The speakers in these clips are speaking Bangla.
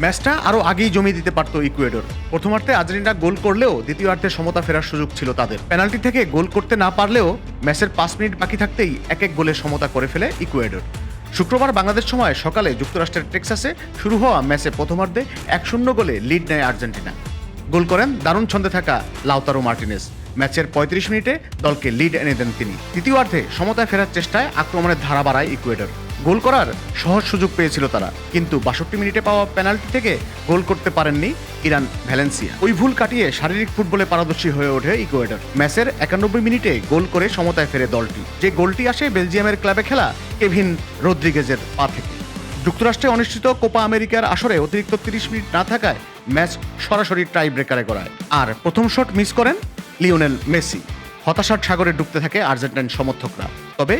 ম্যাচটা আরও আগেই জমিয়ে দিতে পারত ইকুয়েডর। প্রথমার্ধে আর্জেন্টিনা গোল করলেও দ্বিতীয়ার্ধে সমতা ফেরার সুযোগ ছিল তাদের। পেনাল্টি থেকে গোল করতে না পারলেও ম্যাচের 5 মিনিট বাকি থাকতেই এক গোলে সমতা করে ফেলে ইকুয়েডর। শুক্রবার বাংলাদেশ সময় সকালে যুক্তরাষ্ট্রের টেক্সাসে শুরু হওয়া ম্যাচে প্রথমার্ধে 1-0 গোলে লিড নেয় আর্জেন্টিনা। গোল করেন দারুণ ছন্দে থাকা লাউতারো মার্টিনেজ। ম্যাচের 35 মিনিটে দলকে লিড এনে দেন তিনি। দ্বিতীয়ার্ধে সমতায় ফেরার চেষ্টায় আক্রমণের ধারা বাড়ায় ইকুয়েডর। গোল করার সহজ সুযোগ পেয়েছিল তারা, কিন্তু 62 মিনিটে পাওয়া পেনাল্টি থেকে গোল করতে পারেননি ইরান ভ্যালেন্সিয়া। ওই ভুল কাটিয়ে শারীরিক ফুটবলে পারদর্শী হয়ে ওঠে ইকুয়েডর। ম্যাচের 91 মিনিটে গোল করে সমতায় ফেরে দলটি। যে গোলটি আসে বেলজিয়ামের ক্লাবে খেলা কেভিন রদ্রিগেজের পা থেকে। যুক্তরাষ্ট্রে অনুষ্ঠিত কোপা আমেরিকার আসরে অতিরিক্ত 30 মিনিট না থাকায় ম্যাচ সরাসরি টাই ব্রেকারে গড়ায়। আর প্রথম শট মিস করেন লিওনেল মেসি। হতাশার সাগরে ডুবতে থাকে আর্জেন্টাইন সমর্থকরা। তবে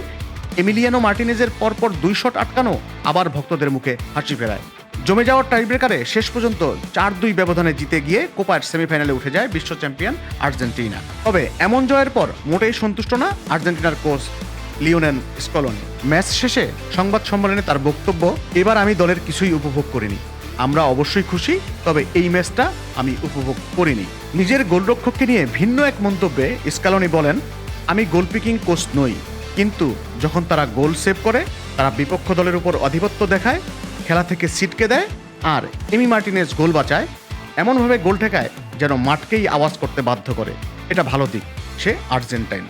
এমিলিয়ানো মার্টিনেজের পরপর 2 শট আটকানো আবার ভক্তদের মুখে হাসি ফেরায়। জমে যাওয়ার টাই ব্রেকারে শেষ পর্যন্ত 4-2 ব্যবধানে জিতে গিয়ে কোপার সেমিফাইনালে উঠে যায় বিশ্ব চ্যাম্পিয়ন আর্জেন্টিনা। তবে এমন জয়ের পর মোটেই সন্তুষ্ট না আর্জেন্টিনার কোচ লিওনেল স্কলোনি। ম্যাচ শেষে সংবাদ সম্মেলনে তার বক্তব্য, এবার আমি দলের কিছুই উপভোগ করিনি। আমরা অবশ্যই খুশি, তবে এই ম্যাচটা আমি উপভোগ করিনি। নিজের গোলরক্ষককে নিয়ে ভিন্ন এক মন্তব্যে স্কালোনি বলেন, আমি গোলকিপিং কোচ নই, কিন্তু যখন তারা গোল সেভ করে, তারা বিপক্ষ দলের উপর আধিপত্য দেখায়, খেলা থেকে ছিটকে দেয়, আর এমি মার্টিনেজ গোল বাঁচায়, এমনভাবে গোল ঠেকায় যেন মাঠকেই আওয়াজ করতে বাধ্য করে। এটা ভালো দিক, সে আর্জেন্টাইন।